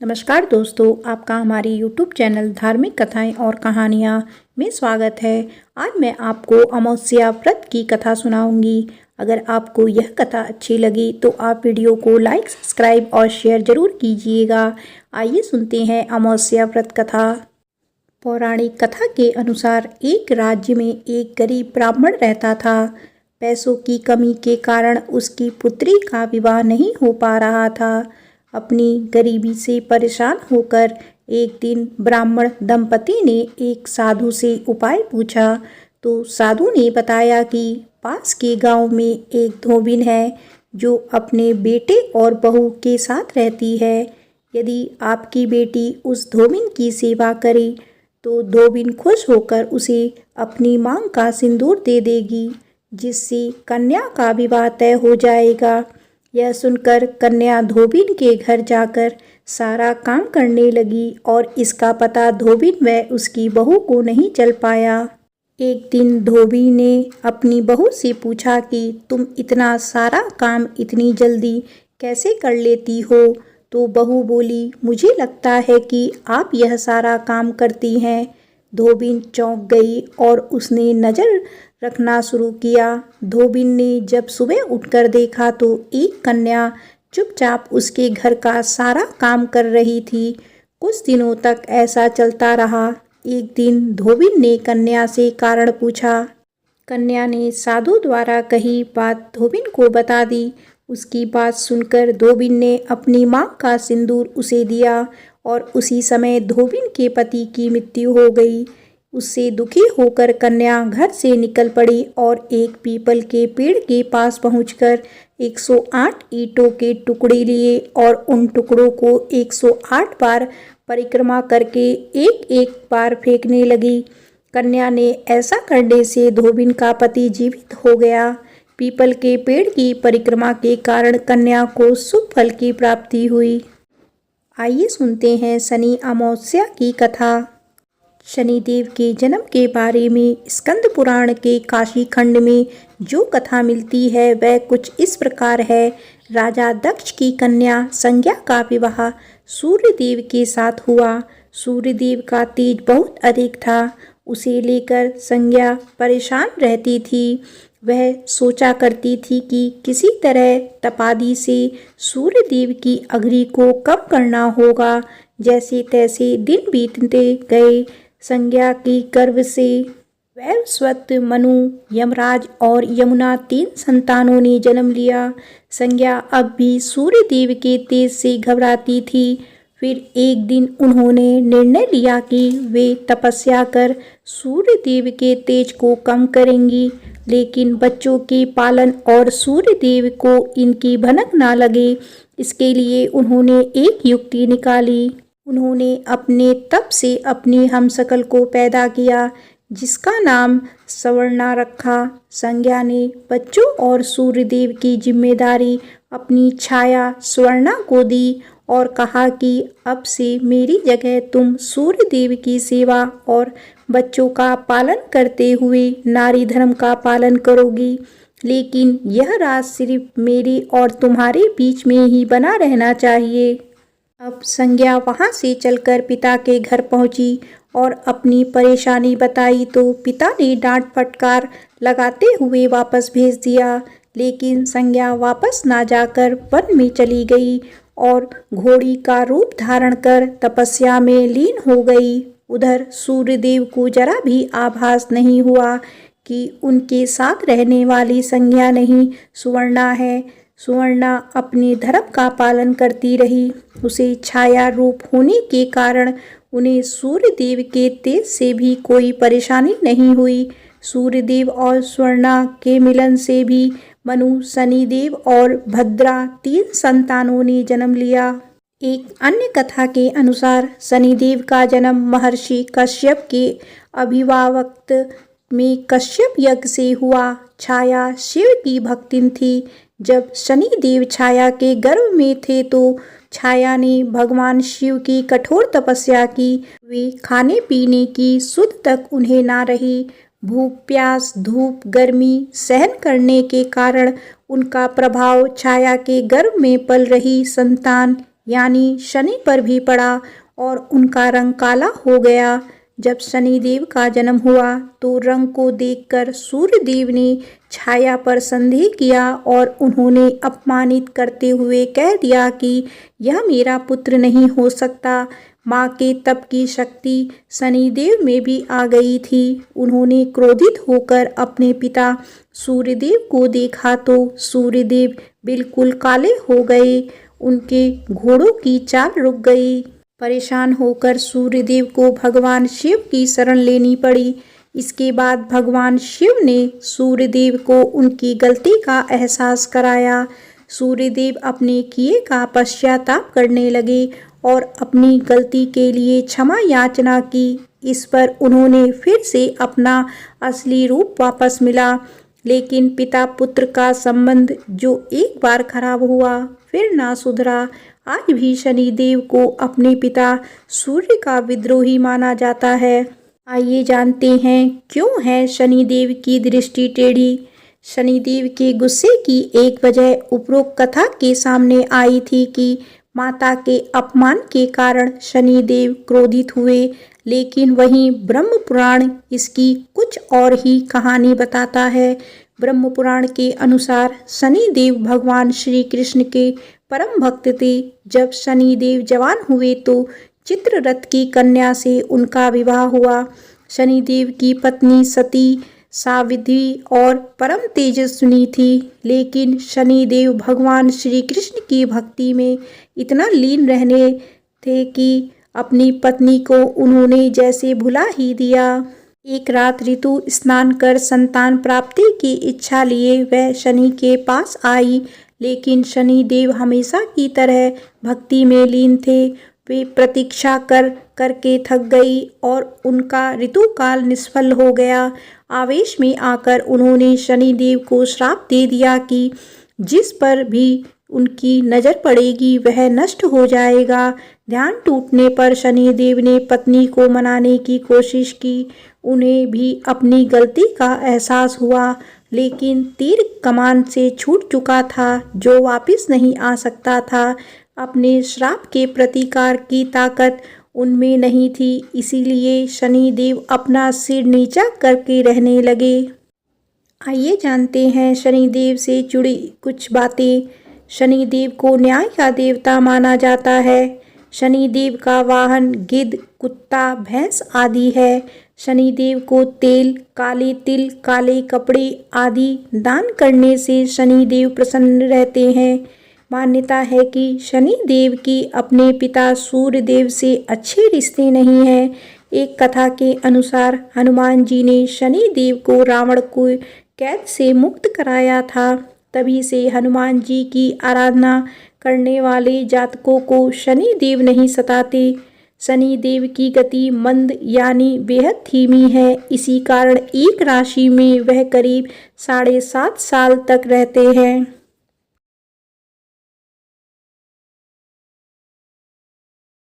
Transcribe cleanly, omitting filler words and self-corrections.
नमस्कार दोस्तों, आपका हमारी YouTube चैनल धार्मिक कथाएं और कहानियां में स्वागत है। आज मैं आपको अमावस्या व्रत की कथा सुनाऊंगी। अगर आपको यह कथा अच्छी लगी तो आप वीडियो को लाइक, सब्सक्राइब और शेयर जरूर कीजिएगा। आइए सुनते हैं अमावस्या व्रत कथा। पौराणिक कथा के अनुसार एक राज्य में एक गरीब ब्राह्मण रहता था। पैसों की कमी के कारण उसकी पुत्री का विवाह नहीं हो पा रहा था। अपनी गरीबी से परेशान होकर एक दिन ब्राह्मण दंपति ने एक साधु से उपाय पूछा तो साधु ने बताया कि पास के गांव में एक धोबिन है जो अपने बेटे और बहू के साथ रहती है। यदि आपकी बेटी उस धोबिन की सेवा करे तो धोबिन खुश होकर उसे अपनी मांग का सिंदूर दे देगी, जिससे कन्या का विवाह तय हो जाएगा। यह सुनकर कन्या धोबिन के घर जाकर सारा काम करने लगी और इसका पता धोबिन व उसकी बहू को नहीं चल पाया। एक दिन धोबी ने अपनी बहू से पूछा कि तुम इतना सारा काम इतनी जल्दी कैसे कर लेती हो? तो बहू बोली, मुझे लगता है कि आप यह सारा काम करती हैं। धोबिन चौंक गई और उसने नज़र रखना शुरू किया। धोबिन ने जब सुबह उठकर देखा तो एक कन्या चुपचाप उसके घर का सारा काम कर रही थी। कुछ दिनों तक ऐसा चलता रहा। एक दिन धोबिन ने कन्या से कारण पूछा। कन्या ने साधु द्वारा कही बात धोबिन को बता दी। उसकी बात सुनकर धोबिन ने अपनी मां का सिंदूर उसे दिया और उसी समय धोबिन के पति की मृत्यु हो गई। उससे दुखी होकर कन्या घर से निकल पड़ी और एक पीपल के पेड़ के पास पहुंचकर 108 ईंटों के टुकड़े लिए और उन टुकड़ों को 108 बार परिक्रमा करके एक एक बार फेंकने लगी। कन्या ने ऐसा करने से धोबिन का पति जीवित हो गया। पीपल के पेड़ की परिक्रमा के कारण कन्या को शुभ फल की प्राप्ति हुई। आइए सुनते हैं शनि अमावस्या की कथा। शनिदेव के जन्म के बारे में स्कंद पुराण के काशी खंड में जो कथा मिलती है वह कुछ इस प्रकार है। राजा दक्ष की कन्या संज्ञा का विवाह सूर्यदेव के साथ हुआ। सूर्यदेव का तेज बहुत अधिक था। उसे लेकर संज्ञा परेशान रहती थी। वह सोचा करती थी कि किसी तरह तपादि से सूर्यदेव की अग्नि को कम करना होगा। जैसे तैसे दिन बीतते गए। संज्ञा की गर्भ से वैवस्वत, मनु, यमराज और यमुना 3 संतानों ने जन्म लिया। संज्ञा अब भी सूर्यदेव के तेज से घबराती थी। फिर एक दिन उन्होंने निर्णय लिया कि वे तपस्या कर सूर्यदेव के तेज को कम करेंगी, लेकिन बच्चों के पालन और सूर्यदेव को इनकी भनक ना लगे, इसके लिए उन्होंने एक युक्ति निकाली। उन्होंने अपने तप से अपनी हमशक्ल को पैदा किया, जिसका नाम स्वर्णा रखा। संज्ञा ने बच्चों और सूर्यदेव की जिम्मेदारी अपनी छाया स्वर्णा को दी और कहा कि अब से मेरी जगह तुम सूर्यदेव की सेवा और बच्चों का पालन करते हुए नारी धर्म का पालन करोगी, लेकिन यह राज सिर्फ मेरे और तुम्हारे बीच में ही बना रहना चाहिए। अब संज्ञा वहां से चलकर पिता के घर पहुंची और अपनी परेशानी बताई तो पिता ने डांट फटकार लगाते हुए वापस भेज दिया। लेकिन संज्ञा वापस ना जाकर वन में चली गई और घोड़ी का रूप धारण कर तपस्या में लीन हो गई। उधर सूर्यदेव को जरा भी आभास नहीं हुआ कि उनके साथ रहने वाली संज्ञा नहीं, सुवर्णा है। सुवर्णा अपने धर्म का पालन करती रही। उसे छाया रूप होने के कारण उन्हें सूर्यदेव के तेज से भी कोई परेशानी नहीं हुई। सूर्यदेव और स्वर्णा के मिलन से भी मनु, शनिदेव और भद्रा 3 संतानों ने जन्म लिया। एक अन्य कथा के अनुसार शनिदेव का जन्म महर्षि कश्यप के अभिभावक में कश्यप यज्ञ से हुआ। छाया शिव की भक्तिन थी। जब शनिदेव छाया के गर्भ में थे तो छाया ने भगवान शिव की कठोर तपस्या की। वे खाने पीने की सुध तक उन्हें ना रही। भूख, प्यास, धूप, गर्मी सहन करने के कारण उनका प्रभाव छाया के गर्भ में पल रही संतान यानी शनि पर भी पड़ा और उनका रंग काला हो गया। जब शनिदेव का जन्म हुआ तो रंग को देखकर सूर्यदेव ने छाया पर संदेह किया और उन्होंने अपमानित करते हुए कह दिया कि यह मेरा पुत्र नहीं हो सकता। माँ के तप की शक्ति शनिदेव में भी आ गई थी। उन्होंने क्रोधित होकर अपने पिता सूर्यदेव को देखा तो सूर्यदेव बिल्कुल काले हो गए। उनके घोड़ों की चाल रुक गई। परेशान होकर सूर्यदेव को भगवान शिव की शरण लेनी पड़ी। इसके बाद भगवान शिव ने सूर्यदेव को उनकी गलती का एहसास कराया। सूर्यदेव अपने किए का पश्चाताप करने लगे और अपनी गलती के लिए क्षमा याचना की। इस पर उन्होंने फिर से अपना असली रूप वापस मिला। लेकिन पिता पुत्र का संबंध जो एक बार खराब हुआ फिर ना सुधरा। आज भी शनिदेव को अपने पिता सूर्य का विद्रोही माना जाता है। आइए जानते हैं क्यों है शनिदेव की दृष्टि टेढ़ी। शनिदेव के गुस्से की एक वजह उपरोक्त कथा के सामने आई थी कि माता के अपमान के कारण शनिदेव क्रोधित हुए। लेकिन वहीं ब्रह्म पुराण इसकी कुछ और ही कहानी बताता है। ब्रह्म पुराण के अनुसार शनिदेव भगवान श्री कृष्ण के परम भक्त थे। जब शनिदेव जवान हुए तो चित्ररथ की कन्या से उनका विवाह हुआ। शनिदेव की पत्नी सती सावित्री और परम तेजस्विनी थी। लेकिन शनिदेव भगवान श्री कृष्ण की भक्ति में इतना लीन रहने थे कि अपनी पत्नी को उन्होंने जैसे भुला ही दिया। एक रात ऋतु स्नान कर संतान प्राप्ति की इच्छा लिए वह शनि के पास आई। लेकिन शनिदेव हमेशा की तरह भक्ति में लीन थे। वे प्रतीक्षा करके थक गई और उनका ऋतुकाल निष्फल हो गया। आवेश में आकर उन्होंने शनिदेव को श्राप दे दिया कि जिस पर भी उनकी नज़र पड़ेगी वह नष्ट हो जाएगा। ध्यान टूटने पर शनिदेव ने पत्नी को मनाने की कोशिश की। उन्हें भी अपनी गलती का एहसास हुआ। लेकिन तीर कमान से छूट चुका था जो वापस नहीं आ सकता था। अपने श्राप के प्रतिकार की ताकत उनमें नहीं थी। इसीलिए शनिदेव अपना सिर नीचा करके रहने लगे। आइए जानते हैं शनिदेव से जुड़ी कुछ बातें। शनिदेव को न्याय का देवता माना जाता है। शनिदेव का वाहन गिद्ध, कुत्ता, भैंस आदि है। शनिदेव को तेल, काले तिल, काले कपड़े आदि दान करने से शनिदेव प्रसन्न रहते हैं। मान्यता है कि शनिदेव की अपने पिता सूर्यदेव से अच्छे रिश्ते नहीं हैं। एक कथा के अनुसार हनुमान जी ने शनिदेव को रावण को कैद से मुक्त कराया था। तभी से हनुमान जी की आराधना करने वाले जातकों को शनिदेव नहीं सताते। शनिदेव की गति मंद यानी बेहद धीमी है। इसी कारण एक राशि में वह करीब 7.5 साल तक रहते हैं।